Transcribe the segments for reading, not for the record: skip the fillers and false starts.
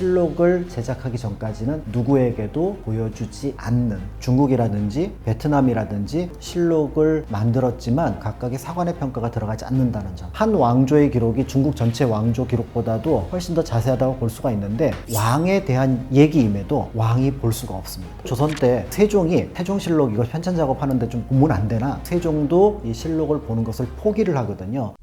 실록을 제작하기 전까지는 누구에게도 보여주지 않는, 중국이라든지 베트남이라든지 실록을 만들었지만 각각의 사관의 평가가 들어가지 않는다는 점. 한 왕조의 기록이 중국 전체 왕조 기록보다도 훨씬 더 자세하다고 볼 수가 있는데, 왕에 대한 얘기임에도 왕이 볼 수가 없습니다. 조선 때 세종이 태종실록 이거 편찬 작업하는데 좀 보면 안 되나? 세종도 이 실록을 보는 것을 포기를 하거든요.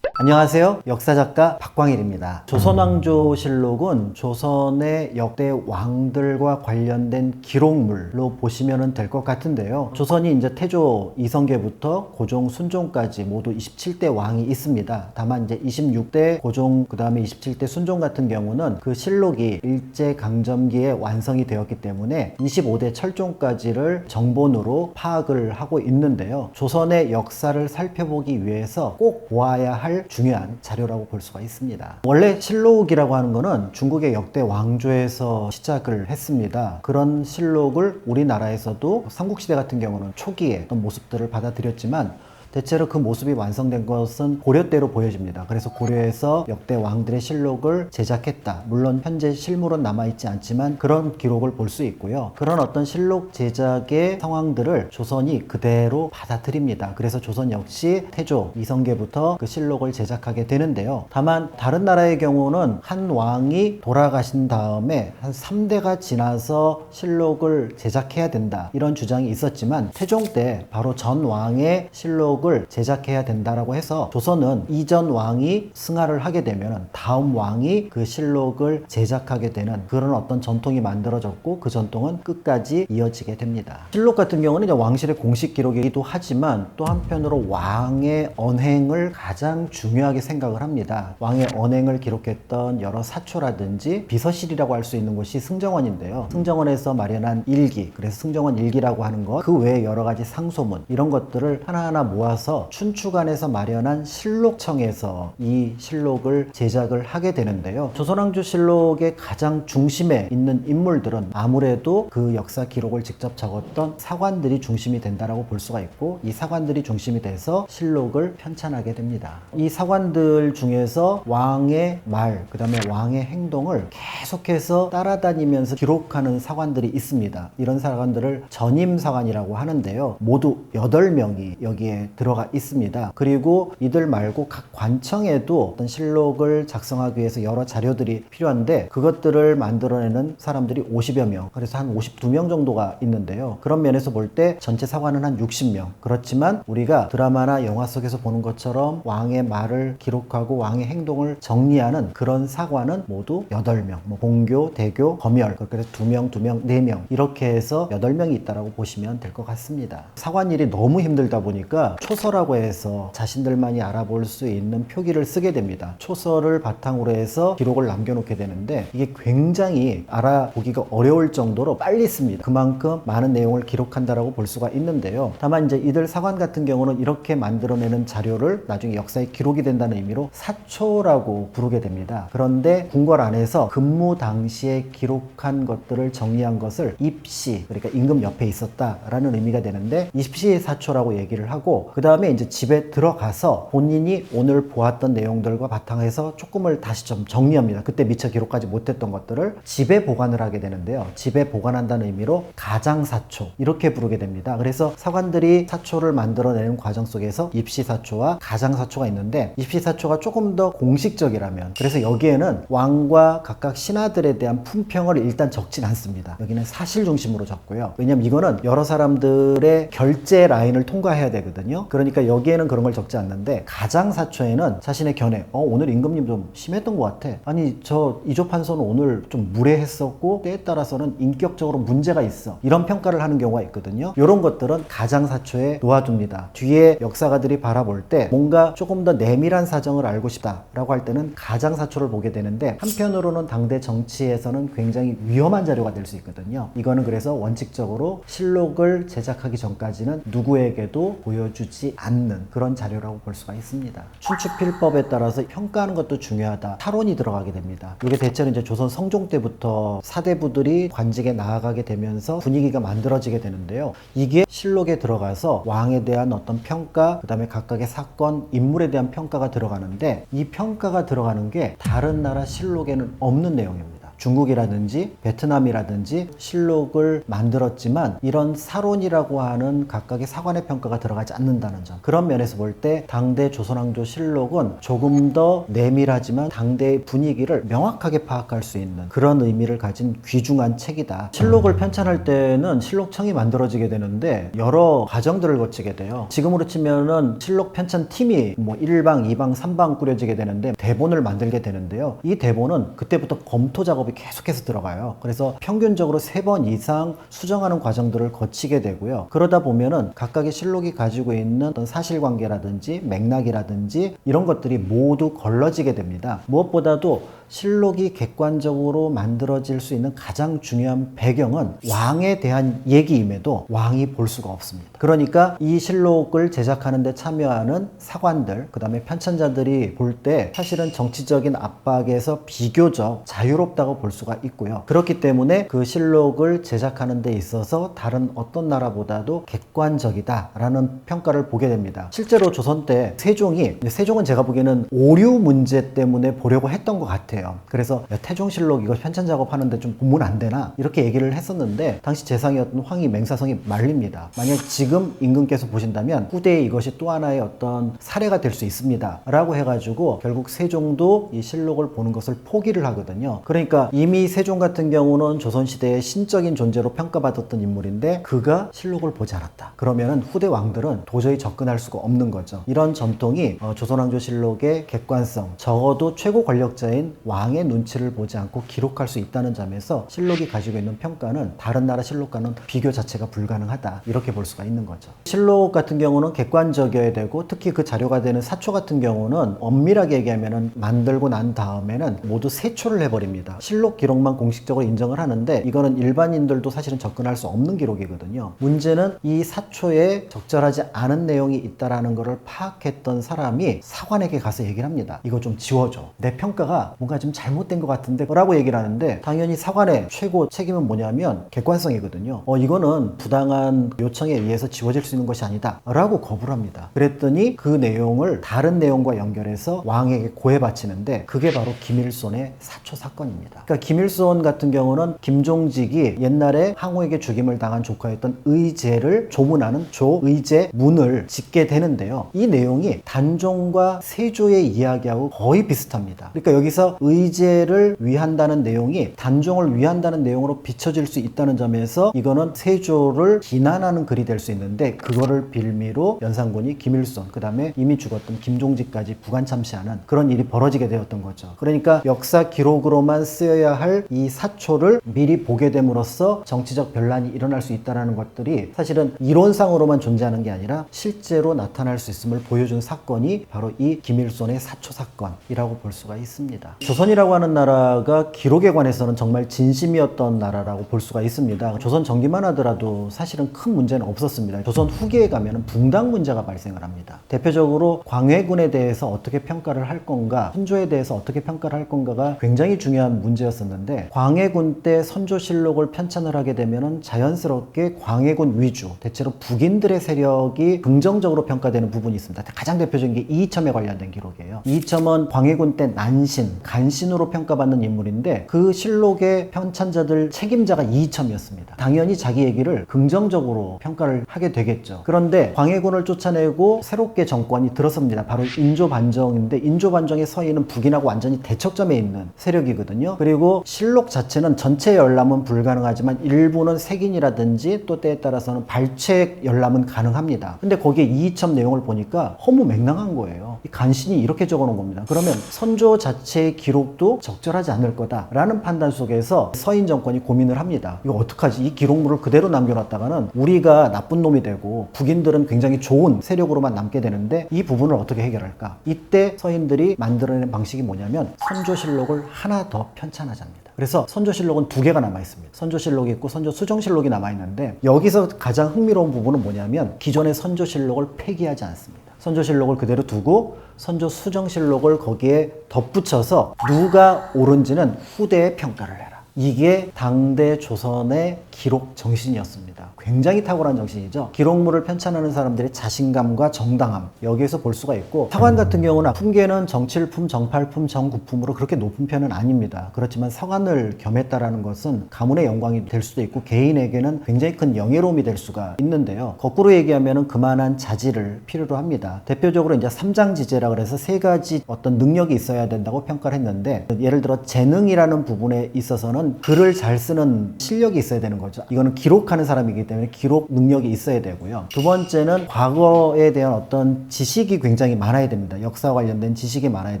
안녕하세요. 역사작가 박광일입니다. 조선왕조실록은 조선의 역대 왕들과 관련된 기록물로 보시면 될 것 같은데요. 조선이 이제 태조 이성계부터 고종 순종까지 모두 27대 왕이 있습니다. 다만 이제 26대 고종 그 다음에 27대 순종 같은 경우는 그 실록이 일제강점기에 완성이 되었기 때문에 25대 철종까지를 정본으로 파악을 하고 있는데요. 조선의 역사를 살펴보기 위해서 꼭 보아야 할 중요한 자료라고 볼 수가 있습니다. 원래 실록이라고 하는 거는 중국의 역대 왕조에서 시작을 했습니다. 그런 실록을 우리나라에서도 삼국시대 같은 경우는 초기에 어떤 모습들을 받아들였지만 대체로 그 모습이 완성된 것은 고려 때로 보여집니다. 그래서 고려에서 역대 왕들의 실록을 제작했다. 물론 현재 실물은 남아있지 않지만 그런 기록을 볼 수 있고요. 그런 어떤 실록 제작의 상황들을 조선이 그대로 받아들입니다. 그래서 조선 역시 태조, 이성계부터 그 실록을 제작하게 되는데요. 다만 다른 나라의 경우는 한 왕이 돌아가신 다음에 한 3대가 지나서 실록을 제작해야 된다. 이런 주장이 있었지만 태종 때 바로 전 왕의 실록 을 제작해야 된다라고 해서 조선은 이전 왕이 승하를 하게 되면 다음 왕이 그 실록을 제작하게 되는 그런 어떤 전통이 만들어졌고, 그 전통은 끝까지 이어지게 됩니다. 실록 같은 경우는 이제 왕실의 공식 기록이기도 하지만 또 한편으로 왕의 언행을 가장 중요하게 생각을 합니다. 왕의 언행을 기록했던 여러 사초라든지 비서실이라고 할 수 있는 곳이 승정원인데요. 승정원에서 마련한 일기, 그래서 승정원 일기라고 하는 것, 그 외에 여러 가지 상소문, 이런 것들을 하나하나 모아서 춘추관에서 마련한 실록청에서 이 실록을 제작을 하게 되는데요. 조선왕조실록의 가장 중심에 있는 인물들은 아무래도 그 역사 기록을 직접 적었던 사관들이 중심이 된다라고 볼 수가 있고, 이 사관들이 중심이 돼서 실록을 편찬하게 됩니다. 이 사관들 중에서 왕의 말, 그 다음에 왕의 행동을 계속해서 따라다니면서 기록하는 사관들이 있습니다. 이런 사관들을 전임사관이라고 하는데요. 모두 8명이 여기에 들어가 있습니다. 그리고 이들 말고 각 관청에도 어떤 실록을 작성하기 위해서 여러 자료들이 필요한데 그것들을 만들어내는 사람들이 50여 명, 그래서 한 52명 정도가 있는데요. 그런 면에서 볼 때 전체 사관은 한 60명. 그렇지만 우리가 드라마나 영화 속에서 보는 것처럼 왕의 말을 기록하고 왕의 행동을 정리하는 그런 사관은 모두 8명. 뭐 공교, 대교, 검열, 그래서 2명, 2명, 4명 이렇게 해서 8명이 있다라고 보시면 될 것 같습니다. 사관 일이 너무 힘들다 보니까 초서라고 해서 자신들만이 알아볼 수 있는 표기를 쓰게 됩니다. 초서를 바탕으로 해서 기록을 남겨놓게 되는데 이게 굉장히 알아보기가 어려울 정도로 빨리 씁니다. 그만큼 많은 내용을 기록한다라고 볼 수가 있는데요. 다만 이제 이들 사관 같은 경우는 이렇게 만들어내는 자료를 나중에 역사에 기록이 된다는 의미로 사초라고 부르게 됩니다. 그런데 궁궐 안에서 근무 당시에 기록한 것들을 정리한 것을 입시, 그러니까 임금 옆에 있었다라는 의미가 되는데 입시 사초라고 얘기를 하고, 그 다음에 이제 집에 들어가서 본인이 오늘 보았던 내용들과 바탕해서 조금을 다시 좀 정리합니다. 그때 미처 기록하지 못했던 것들을 집에 보관을 하게 되는데요. 집에 보관한다는 의미로 가장사초 이렇게 부르게 됩니다. 그래서 사관들이 사초를 만들어내는 과정 속에서 입시사초와 가장사초가 있는데, 입시사초가 조금 더 공식적이라면, 그래서 여기에는 왕과 각각 신하들에 대한 품평을 일단 적진 않습니다. 여기는 사실 중심으로 적고요. 왜냐면 이거는 여러 사람들의 결제 라인을 통과해야 되거든요. 그러니까 여기에는 그런 걸 적지 않는데, 가장사초에는 자신의 견해, 오늘 임금님 좀 심했던 것 같아. 아니 저 이조판서는 오늘 좀 무례했었고 때에 따라서는 인격적으로 문제가 있어. 이런 평가를 하는 경우가 있거든요. 이런 것들은 가장사초에 놓아둡니다. 뒤에 역사가들이 바라볼 때 뭔가 조금 더 내밀한 사정을 알고 싶다라고 할 때는 가장사초를 보게 되는데, 한편으로는 당대 정치에서는 굉장히 위험한 자료가 될 수 있거든요. 이거는 그래서 원칙적으로 실록을 제작하기 전까지는 누구에게도 보여주지 않는 그런 자료라고 볼 수가 있습니다. 춘추필법에 따라서 평가하는 것도 중요하다. 타론이 들어가게 됩니다. 이게 대체로 이제 조선 성종 때부터 사대부들이 관직에 나아가게 되면서 분위기가 만들어지게 되는데요. 이게 실록에 들어가서 왕에 대한 어떤 평가, 그 다음에 각각의 사건, 인물에 대한 평가가 들어가는데, 이 평가가 들어가는 게 다른 나라 실록에는 없는 내용입니다. 중국이라든지 베트남이라든지 실록을 만들었지만 이런 사론이라고 하는 각각의 사관의 평가가 들어가지 않는다는 점. 그런 면에서 볼 때 당대 조선왕조 실록은 조금 더 내밀하지만 당대의 분위기를 명확하게 파악할 수 있는 그런 의미를 가진 귀중한 책이다. 실록을 편찬할 때는 실록청이 만들어지게 되는데 여러 과정들을 거치게 돼요. 지금으로 치면은 실록 편찬 팀이 뭐 1방, 2방, 3방 꾸려지게 되는데 대본을 만들게 되는데요. 이 대본은 그때부터 검토 작업이 계속해서 들어가요. 그래서 평균적으로 3번 이상 수정하는 과정들을 거치게 되고요. 그러다 보면은 각각의 실록이 가지고 있는 어떤 사실관계라든지 맥락이라든지 이런 것들이 모두 걸러지게 됩니다. 무엇보다도 실록이 객관적으로 만들어질 수 있는 가장 중요한 배경은 왕에 대한 얘기임에도 왕이 볼 수가 없습니다. 그러니까 이 실록을 제작하는 데 참여하는 사관들, 그 다음에 편찬자들이 볼 때 사실은 정치적인 압박에서 비교적 자유롭다고 볼 수가 있고요. 그렇기 때문에 그 실록을 제작하는 데 있어서 다른 어떤 나라보다도 객관적이다라는 평가를 보게 됩니다. 실제로 조선 때 세종은 제가 보기에는 오류 문제 때문에 보려고 했던 것 같아요. 그래서 태종실록 이거 편찬 작업하는데 좀 보면 안 되나? 이렇게 얘기를 했었는데 당시 재상이었던 황희 맹사성이 말립니다. 만약 지금 임금께서 보신다면 후대에 이것이 또 하나의 어떤 사례가 될 수 있습니다 라고 해가지고 결국 세종도 이 실록을 보는 것을 포기를 하거든요. 그러니까 이미 세종 같은 경우는 조선시대의 신적인 존재로 평가받았던 인물인데 그가 실록을 보지 않았다. 그러면은 후대 왕들은 도저히 접근할 수가 없는 거죠. 이런 전통이 조선왕조실록의 객관성, 적어도 최고 권력자인 왕의 눈치를 보지 않고 기록할 수 있다는 점에서 실록이 가지고 있는 평가는 다른 나라 실록과는 비교 자체가 불가능하다. 이렇게 볼 수가 있는 거죠. 실록 같은 경우는 객관적이어야 되고 특히 그 자료가 되는 사초 같은 경우는 엄밀하게 얘기하면 만들고 난 다음에는 모두 세초를 해버립니다. 실록 기록만 공식적으로 인정을 하는데 이거는 일반인들도 사실은 접근할 수 없는 기록이거든요. 문제는 이 사초에 적절하지 않은 내용이 있다라는 것을 파악했던 사람이 사관에게 가서 얘기를 합니다. 이거 좀 지워줘. 내 평가가 뭔가 좀 잘못된 것 같은데 라고 얘기를 하는데 당연히 사관의 최고 책임은 뭐냐면 객관성이거든요. 이거는 부당한 요청에 의해서 지워질 수 있는 것이 아니다 라고 거부를 합니다. 그랬더니 그 내용을 다른 내용과 연결해서 왕에게 고해 바치는데 그게 바로 김일손의 사초 사건입니다. 그러니까 김일손 같은 경우는 김종직이 옛날에 항우에게 죽임을 당한 조카였던 의제를 조문하는 조의제문을 짓게 되는데요. 이 내용이 단종과 세조의 이야기하고 거의 비슷합니다. 그러니까 여기서 의제를 위한다는 내용이 단종을 위한다는 내용으로 비춰질 수 있다는 점에서 이거는 세조를 비난하는 글이 될 수 있는데 그거를 빌미로 연산군이 김일손 그 다음에 이미 죽었던 김종직까지 부관 참시하는 그런 일이 벌어지게 되었던 거죠. 그러니까 역사 기록으로만 쓰여야 할 이 사초를 미리 보게 됨으로써 정치적 변란이 일어날 수 있다는 것들이 사실은 이론상으로만 존재하는 게 아니라 실제로 나타날 수 있음을 보여준 사건이 바로 이 김일손의 사초 사건이라고 볼 수가 있습니다. 조선이라고 하는 나라가 기록에 관해서는 정말 진심이었던 나라라고 볼 수가 있습니다. 조선 전기만 하더라도 사실은 큰 문제는 없었습니다. 조선 후기에 가면 붕당 문제가 발생을 합니다. 대표적으로 광해군에 대해서 어떻게 평가를 할 건가, 선조에 대해서 어떻게 평가를 할 건가가 굉장히 중요한 문제였었는데 광해군 때 선조실록을 편찬을 하게 되면 자연스럽게 광해군 위주, 대체로 북인들의 세력이 긍정적으로 평가되는 부분이 있습니다. 가장 대표적인 게 이이첨에 관련된 기록이에요. 이이첨은 광해군 때 난신, 간신으로 평가받는 인물인데 그 실록의 편찬자들 책임자가 이이첨이었습니다. 당연히 자기 얘기를 긍정적으로 평가를 하게 되겠죠. 그런데 광해군을 쫓아내고 새롭게 정권이 들어섭니다. 바로 인조반정인데 인조반정의 서인은 북인하고 완전히 대척점에 있는 세력이거든요. 그리고 실록 자체는 전체 열람은 불가능하지만 일부는 색인이라든지 또 때에 따라서는 발췌 열람은 가능합니다. 근데 거기에 이이첨 내용을 보니까 허무맹랑한 거예요. 이 간신이 이렇게 적어놓은 겁니다. 그러면 선조 자체의 기록도 적절하지 않을 거다라는 판단 속에서 서인 정권이 고민을 합니다. 이거 어떡하지? 이 기록물을 그대로 남겨놨다가는 우리가 나쁜 놈이 되고 북인들은 굉장히 좋은 세력으로만 남게 되는데 이 부분을 어떻게 해결할까? 이때 서인들이 만들어낸 방식이 뭐냐면 선조실록을 하나 더 편찬하자입니다. 그래서 선조실록은 2개가 남아있습니다. 선조실록이 있고 선조수정실록이 남아있는데 여기서 가장 흥미로운 부분은 뭐냐면 기존의 선조실록을 폐기하지 않습니다. 선조실록을 그대로 두고 선조수정실록을 거기에 덧붙여서 누가 옳은지는 후대에 평가를 해라. 이게 당대 조선의 기록 정신이었습니다. 굉장히 탁월한 정신이죠. 기록물을 편찬하는 사람들의 자신감과 정당함, 여기에서 볼 수가 있고, 서관 같은 경우는 품계는 정칠품, 정팔품, 정구품으로 그렇게 높은 편은 아닙니다. 그렇지만 서관을 겸했다라는 것은 가문의 영광이 될 수도 있고 개인에게는 굉장히 큰 영예로움이 될 수가 있는데요. 거꾸로 얘기하면 그만한 자질을 필요로 합니다. 대표적으로 이제 삼장지제라 그래서 세 가지 어떤 능력이 있어야 된다고 평가를 했는데, 예를 들어 재능이라는 부분에 있어서는 글을 잘 쓰는 실력이 있어야 되는 거죠. 이거는 기록하는 사람이기 때문에 기록 능력이 있어야 되고요. 두 번째는 과거에 대한 어떤 지식이 굉장히 많아야 됩니다. 역사와 관련된 지식이 많아야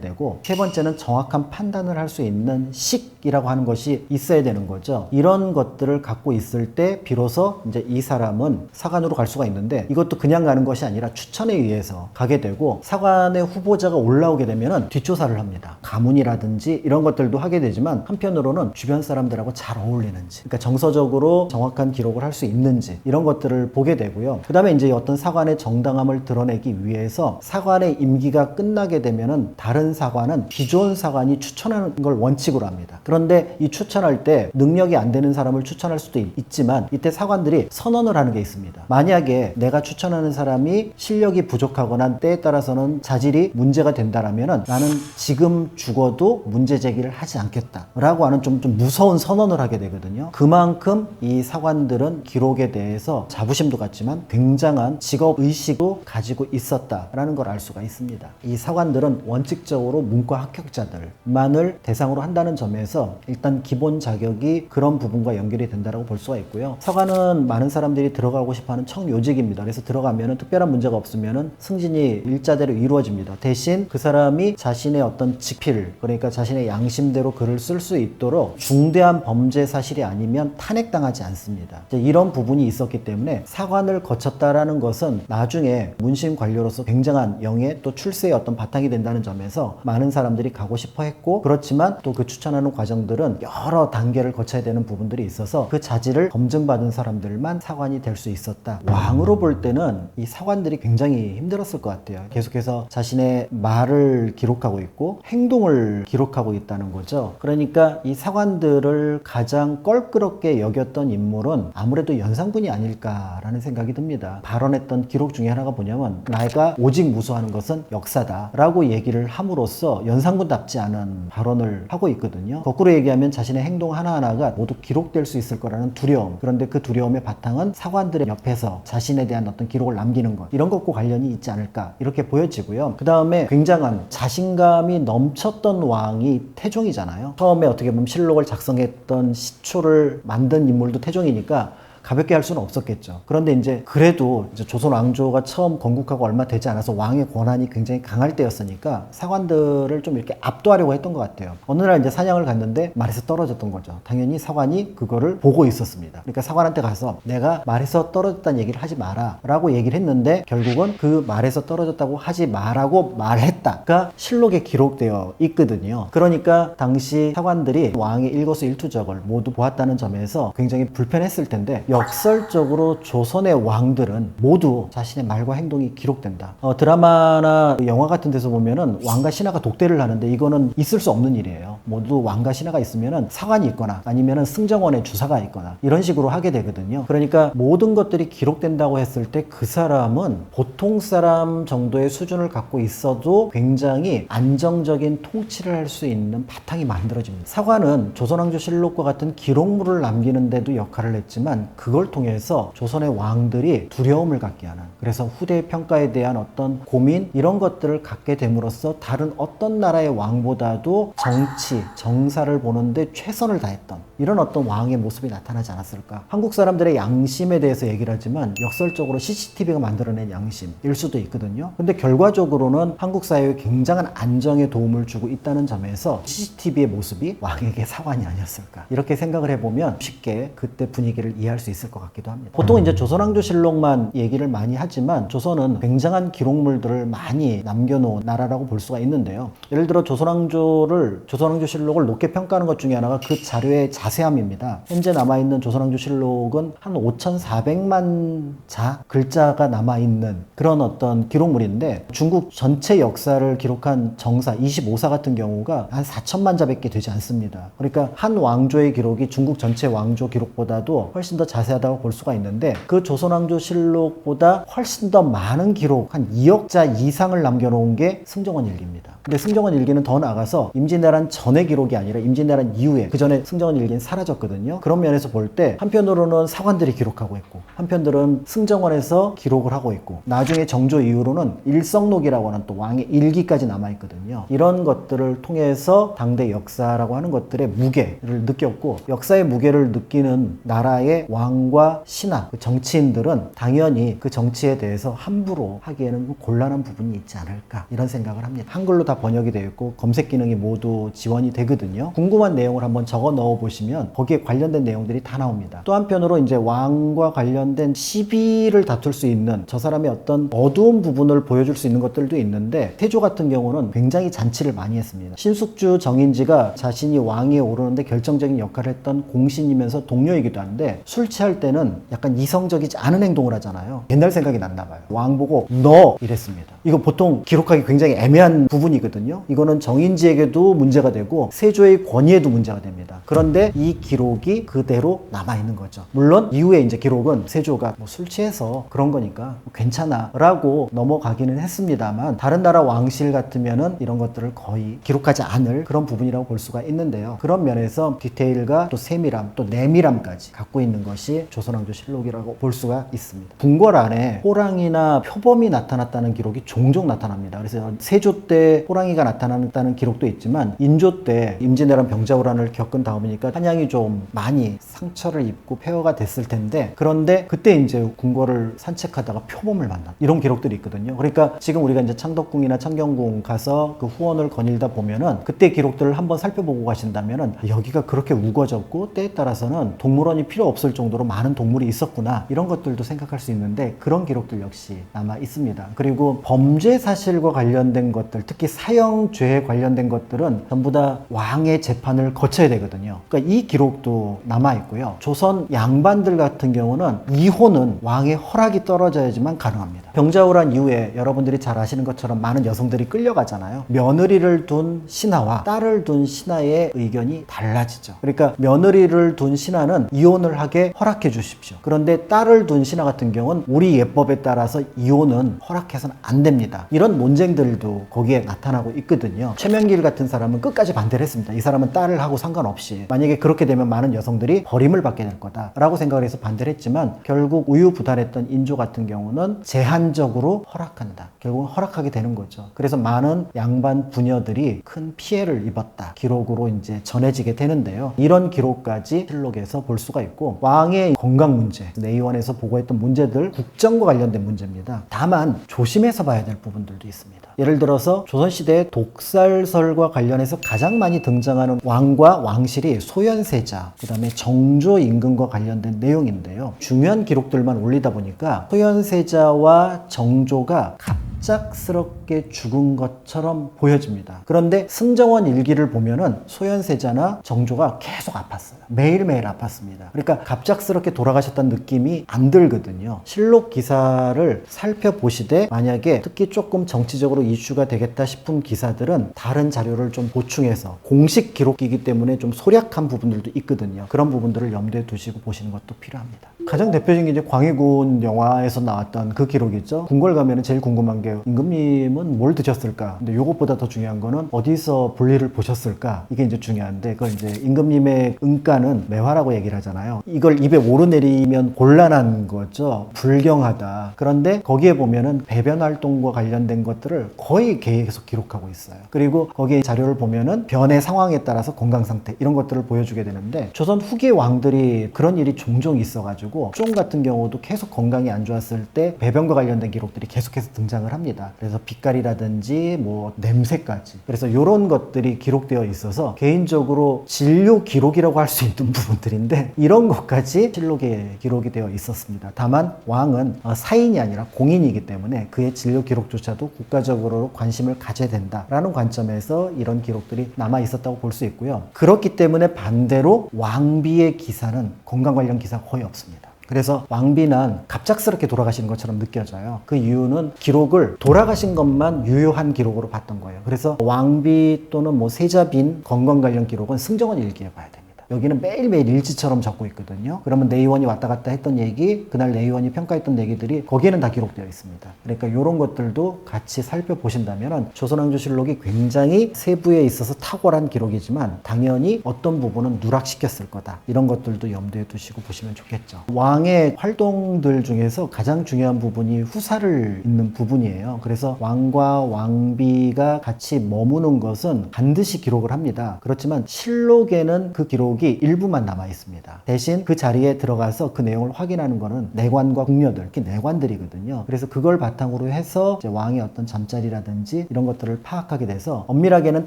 되고, 세 번째는 정확한 판단을 할 수 있는 식이라고 하는 것이 있어야 되는 거죠. 이런 것들을 갖고 있을 때 비로소 이제 이 사람은 사관으로 갈 수가 있는데, 이것도 그냥 가는 것이 아니라 추천에 의해서 가게 되고, 사관의 후보자가 올라오게 되면은 뒷조사를 합니다. 가문이라든지 이런 것들도 하게 되지만, 한편으로는 주변 사람들하고 잘 어울리는지, 그러니까 정서적으로 정확한 기록을 할 수 있는지 이런 것들을 보게 되고요. 그 다음에 이제 어떤 사관의 정당함을 드러내기 위해서 사관의 임기가 끝나게 되면은 다른 사관은 기존 사관이 추천하는 걸 원칙으로 합니다. 그런데 이 추천할 때 능력이 안 되는 사람을 추천할 수도 있지만, 이때 사관들이 선언을 하는 게 있습니다. 만약에 내가 추천하는 사람이 실력이 부족하거나 때에 따라서는 자질이 문제가 된다라면은 나는 지금 죽어도 문제 제기를 하지 않겠다 라고 하는 좀 무서운 선언을 하게 되거든요. 그만큼 이 사관들은 기록에 대해서 자부심도 갖지만 굉장한 직업의식도 가지고 있었다라는 걸 알 수가 있습니다. 이 사관들은 원칙적으로 문과 합격자들만을 대상으로 한다는 점에서 일단 기본 자격이 그런 부분과 연결이 된다고 볼 수가 있고요. 서관은 많은 사람들이 들어가고 싶어하는 청요직입니다. 그래서 들어가면은 특별한 문제가 없으면은 승진이 일자대로 이루어집니다. 대신 그 사람이 자신의 어떤 직필, 그러니까 자신의 양심대로 글을 쓸 수 있도록 중대한 범죄 사실이 아니면 탄핵당하지 않습니다. 이런 부분이 있었기 때문에 사관을 거쳤다라는 것은 나중에 문신 관료로서 굉장한 영예 또 출세의 어떤 바탕이 된다는 점에서 많은 사람들이 가고 싶어 했고, 그렇지만 또 그 추천하는 과정들은 여러 단계를 거쳐야 되는 부분들이 있어서 그 자질을 검증받은 사람들만 사관이 될 수 있었다. 왕으로 볼 때는 이 사관들이 굉장히 힘들었을 것 같아요. 계속해서 자신의 말을 기록하고 있고 행동을 기록하고 있다는 거죠. 그러니까 이 사관들을 가장 껄끄럽게 여겼던 인물은 아무래도 연산군이 아닐까라는 생각이 듭니다. 발언했던 기록 중에 하나가 뭐냐면, 내가 오직 무수하는 것은 역사다 라고 얘기를 함으로써 연산군답지 않은 발언을 하고 있거든요. 거꾸로 얘기하면 자신의 행동 하나하나가 모두 기록될 수 있을 거라는 두려움, 그런데 그 두려움의 바탕은 사관들의 옆에서 자신에 대한 어떤 기록을 남기는 것, 이런 것과 관련이 있지 않을까 이렇게 보여지고요. 그 다음에 굉장한 자신감이 넘쳤던 왕이 태종이잖아요. 처음에 어떻게 보면 실록을 작성했던 시초를 만든 인물도 태종이니까 가볍게 할 수는 없었겠죠. 그런데 이제 그래도 이제 조선 왕조가 처음 건국하고 얼마 되지 않아서 왕의 권한이 굉장히 강할 때였으니까 사관들을 좀 이렇게 압도하려고 했던 것 같아요. 어느 날 이제 사냥을 갔는데 말에서 떨어졌던 거죠. 당연히 사관이 그거를 보고 있었습니다. 그러니까 사관한테 가서 내가 말에서 떨어졌다는 얘기를 하지 마라 라고 얘기를 했는데, 결국은 그 말에서 떨어졌다고 하지 마라고 말했다가 실록에 기록되어 있거든요. 그러니까 당시 사관들이 왕의 일거수일투족을 모두 보았다는 점에서 굉장히 불편했을 텐데, 역설적으로 조선의 왕들은 모두 자신의 말과 행동이 기록된다. 드라마나 영화 같은 데서 보면은 왕과 신하가 독대를 하는데 이거는 있을 수 없는 일이에요. 모두 왕과 신하가 있으면은 사관이 있거나 아니면은 승정원의 주사가 있거나 이런 식으로 하게 되거든요. 그러니까 모든 것들이 기록된다고 했을 때 그 사람은 보통 사람 정도의 수준을 갖고 있어도 굉장히 안정적인 통치를 할 수 있는 바탕이 만들어집니다. 사관은 조선왕조실록과 같은 기록물을 남기는 데도 역할을 했지만, 그걸 통해서 조선의 왕들이 두려움을 갖게 하는, 그래서 후대의 평가에 대한 어떤 고민, 이런 것들을 갖게 됨으로써 다른 어떤 나라의 왕보다도 정치, 정사를 보는데 최선을 다했던 이런 어떤 왕의 모습이 나타나지 않았을까. 한국 사람들의 양심에 대해서 얘기를 하지만 역설적으로 CCTV가 만들어낸 양심일 수도 있거든요. 근데 결과적으로는 한국 사회에 굉장한 안정에 도움을 주고 있다는 점에서 CCTV의 모습이 왕에게 사관이 아니었을까, 이렇게 생각을 해보면 쉽게 그때 분위기를 이해할 수 있을 것 같기도 합니다. 보통 이제 조선왕조실록만 얘기를 많이 하지만 조선은 굉장한 기록물들을 많이 남겨놓은 나라라고 볼 수가 있는데요. 예를 들어 조선왕조실록을 높게 평가하는 것 중에 하나가 그 자료의 자세함입니다. 현재 남아있는 조선왕조실록은 한 5,400만 자 글자가 남아있는 그런 어떤 기록물인데, 중국 전체 역사를 기록한 정사 25사 같은 경우가 한 4천만 자밖에 되지 않습니다. 그러니까 한 왕조의 기록이 중국 전체 왕조 기록보다도 훨씬 더 자세하다고 볼 수가 있는데, 그 조선왕조실록보다 훨씬 더 많은 기록, 한 2억 자 이상을 남겨놓은 게 승정원 일기입니다. 근데 승정원 일기는 더 나아가서 임진왜란 전의 기록이 아니라 임진왜란 이후에, 그 전에 승정원 일기는 사라졌거든요. 그런 면에서 볼 때 한편으로는 사관들이 기록하고 있고, 한편들은 승정원에서 기록을 하고 있고, 나중에 정조 이후로는 일성록이라고 하는 또 왕의 일기까지 남아있거든요. 이런 것들을 통해서 당대 역사라고 하는 것들의 무게를 느꼈고, 역사의 무게를 느끼는 나라의 왕과 신하, 그 정치인들은 당연히 그 정치에 대해서 함부로 하기에는 곤란한 부분이 있지 않을까, 이런 생각을 합니다. 한글로 다 번역이 되어 있고 검색 기능이 모두 지원이 되거든요. 궁금한 내용을 한번 적어 넣어 보시면 거기에 관련된 내용들이 다 나옵니다. 또 한편으로 이제 왕과 관련된 시비를 다툴 수 있는, 저 사람의 어떤 어두운 부분을 보여줄 수 있는 것들도 있는데, 태조 같은 경우는 굉장히 잔치를 많이 했습니다. 신숙주 정인지가 자신이 왕위에 오르는데 결정적인 역할을 했던 공신이면서 동료이기도 한데, 술 취할 때는 약간 이성적이지 않은 행동을 하잖아요. 옛날 생각이 났나 봐요. 왕 보고 너 이랬습니다. 이거 보통 기록하기 굉장히 애매한 부분이거든요. 이거는 정인지에게도 문제가 되고 세조의 권위에도 문제가 됩니다. 그런데 이 기록이 그대로 남아있는 거죠. 물론 이후에 이제 기록은 세조가 뭐 술 취해서 그런 거니까 괜찮아 라고 넘어가기는 했습니다만, 다른 나라 왕실 같으면은 이런 것들을 거의 기록하지 않을 그런 부분이라고 볼 수가 있는데요. 그런 면에서 디테일과 또 세밀함, 또 내밀함까지 갖고 있는 것이 조선왕조실록이라고 볼 수가 있습니다. 궁궐 안에 호랑이나 표범이 나타났다는 기록이 종종 나타납니다. 그래서 세조 때 호랑이가 나타났다는 기록도 있지만, 인조 때 임진왜란 병자호란을 겪은 다음이니까 한양이 좀 많이 상처를 입고 폐허가 됐을 텐데, 그런데 그때 이제 궁궐을 산책하다가 표범을 만난 이런 기록들이 있거든요. 그러니까 지금 우리가 이제 창덕궁이나 창경궁 가서 그 후원을 거닐다 보면은 그때 기록들을 한번 살펴보고 가신다면은 여기가 그렇게 우거졌고 때에 따라서는 동물원이 필요 없을 정도로 많은 동물이 있었구나, 이런 것들도 생각할 수 있는데, 그런 기록들 역시 남아 있습니다. 그리고 범죄 사실과 관련된 것들, 특히 사형죄에 관련된 것들은 전부 다 왕의 재판을 거쳐야 되거든요. 그러니까 이 기록도 남아 있고요. 조선 양반들 같은 경우는 이혼은 왕의 허락이 떨어져야지만 가능합니다. 병자호란 이후에 여러분들이 잘 아시는 것처럼 많은 여성들이 끌려가잖아요. 며느리를 둔 신하와 딸을 둔 신하의 의견이 달라지죠. 그러니까 며느리를 둔 신하는 이혼을 하게 허락해 주십시오. 그런데 딸을 둔 신하 같은 경우는 우리 예법에 따라서 이혼은 허락해서는 안 됩니다. 이런 논쟁들도 거기에 나타나고 있거든요. 최명길 같은 사람은 끝까지 반대를 했습니다. 이 사람은 딸을 하고 상관없이, 만약에 그렇게 되면 많은 여성들이 버림을 받게 될 거다라고 생각을 해서 반대를 했지만, 결국 우유부단했던 인조 같은 경우는 제한적으로 허락한다. 결국은 허락하게 되는 거죠. 그래서 많은 양반 부녀들이 큰 피해를 입었다, 기록으로 이제 전해지게 되는데요. 이런 기록까지 실록에서 볼 수가 있고, 왕의 건강 문제, 내의원에서 보고했던 문제들, 국정과 관련된 문제입니다. 다만 조심해서 봐야 될 부분들도 있습니다. 예를 들어서 조선시대의 독살설과 관련해서 가장 많이 등장하는 왕과 왕실이 소현세자, 그 다음에 정조 임금과 관련된 내용인데요. 중요한 기록들만 올리다 보니까 소현세자와 정조가 갑작스럽게 죽은 것처럼 보여집니다. 그런데 승정원 일기를 보면은 소현세자나 정조가 계속 아팠어요. 매일매일 아팠습니다. 그러니까 갑작스럽게 돌아가셨다는 느낌이 안 들거든요. 실록 기사를 살펴보시되 만약에 특히 조금 정치적으로 이슈가 되겠다 싶은 기사들은 다른 자료를 좀 보충해서, 공식 기록이기 때문에 좀 소략한 부분들도 있거든요. 그런 부분들을 염두에 두시고 보시는 것도 필요합니다. 가장 대표적인 게 이제 광해군 영화에서 나왔던 그 기록이죠. 궁궐 가면은 제일 궁금한 게 임금님은 뭘 드셨을까? 근데 요것보다 더 중요한 거는 어디서 볼일을 보셨을까? 이게 이제 중요한데, 그걸 이제 임금님의 은가는 매화라고 얘기를 하잖아요. 이걸 입에 오르내리면 곤란한 거죠. 불경하다. 그런데 거기에 보면은 배변 활동과 관련된 것들을 거의 계속 기록하고 있어요. 그리고 거기에 자료를 보면은 변의 상황에 따라서 건강 상태, 이런 것들을 보여주게 되는데, 조선 후기 왕들이 그런 일이 종종 있어가지고 등장하고 쫑 같은 경우도 계속 건강이 안 좋았을 때 배변과 관련된 기록들이 계속해서 등장을 합니다. 그래서 빛깔이라든지 뭐 냄새까지. 그래서 이런 것들이 기록되어 있어서 개인적으로 진료 기록이라고 할 수 있는 부분들인데 이런 것까지 실록에 기록이 되어 있었습니다. 다만 왕은 사인이 아니라 공인이기 때문에 그의 진료 기록조차도 국가적으로 관심을 가져야 된다라는 관점에서 이런 기록들이 남아 있었다고 볼 수 있고요. 그렇기 때문에 반대로 왕비의 기사는 건강 관련 기사가 거의 없습니다. 그래서 왕비는 갑작스럽게 돌아가시는 것처럼 느껴져요. 그 이유는 기록을 돌아가신 것만 유효한 기록으로 봤던 거예요. 그래서 왕비 또는 뭐 세자빈 건강 관련 기록은 승정원 일기에 봐야 됩니다. 여기는 매일매일 일지처럼 적고 있거든요. 그러면 내 의원이 왔다 갔다 했던 얘기, 그날 내 의원이 평가했던 얘기들이 거기에는 다 기록되어 있습니다. 그러니까 이런 것들도 같이 살펴보신다면 조선왕조실록이 굉장히 세부에 있어서 탁월한 기록이지만 당연히 어떤 부분은 누락시켰을 거다. 이런 것들도 염두에 두시고 보시면 좋겠죠. 왕의 활동들 중에서 가장 중요한 부분이 후사를 잇는 부분이에요. 그래서 왕과 왕비가 같이 머무는 것은 반드시 기록을 합니다. 그렇지만 실록에는 그 기록이 일부만 남아 있습니다. 대신 그 자리에 들어가서 그 내용을 확인하는 거는 내관과 궁녀들, 특히 내관들이거든요. 그래서 그걸 바탕으로 해서 이제 왕의 어떤 잠자리라든지 이런 것들을 파악하게 돼서 엄밀하게는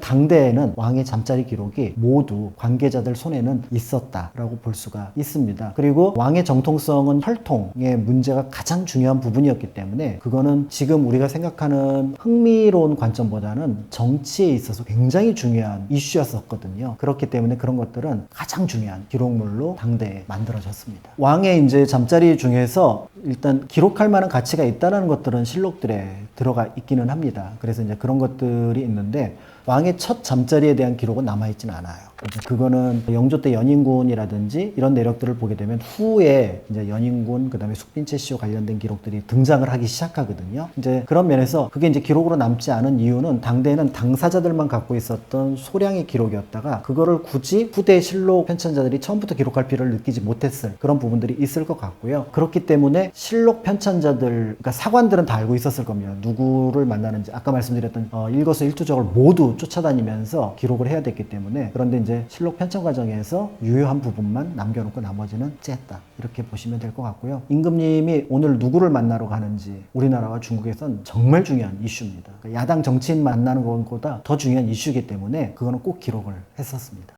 당대에는 왕의 잠자리 기록이 모두 관계자들 손에는 있었다라고 볼 수가 있습니다. 그리고 왕의 정통성은 혈통의 문제가 가장 중요한 부분이었기 때문에 그거는 지금 우리가 생각하는 흥미로운 관점보다는 정치에 있어서 굉장히 중요한 이슈였었거든요. 그렇기 때문에 그런 것들은 가장 중요한 기록물로 당대에 만들어졌습니다. 왕의 이제 잠자리 중에서 일단 기록할 만한 가치가 있다는 것들은 실록들에 들어가 있기는 합니다. 그래서 이제 그런 것들이 있는데 왕의 첫 잠자리에 대한 기록은 남아있지는 않아요. 그거는 영조 때 연인군이라든지 이런 내력들을 보게 되면 후에 이제 연인군, 그 다음에 숙빈채시와 관련된 기록들이 등장을 하기 시작하거든요. 이제 그런 면에서 그게 이제 기록으로 남지 않은 이유는 당대에는 당사자들만 갖고 있었던 소량의 기록이었다가 그거를 굳이 후대 실록 편찬자들이 처음부터 기록할 필요를 느끼지 못했을 그런 부분들이 있을 것 같고요. 그렇기 때문에 실록 편찬자들, 그러니까 사관들은 다 알고 있었을 겁니다. 누구를 만나는지 아까 말씀드렸던 일거수일투족을 모두 쫓아다니면서 기록을 해야 됐기 때문에 그런데 이제 실록 편찬 과정에서 유효한 부분만 남겨놓고 나머지는 쨌다 이렇게 보시면 될 것 같고요. 임금님이 오늘 누구를 만나러 가는지 우리나라와 중국에선 정말 중요한 이슈입니다. 그러니까 야당 정치인 만나는 것보다 더 중요한 이슈이기 때문에 그거는 꼭 기록을 했었습니다.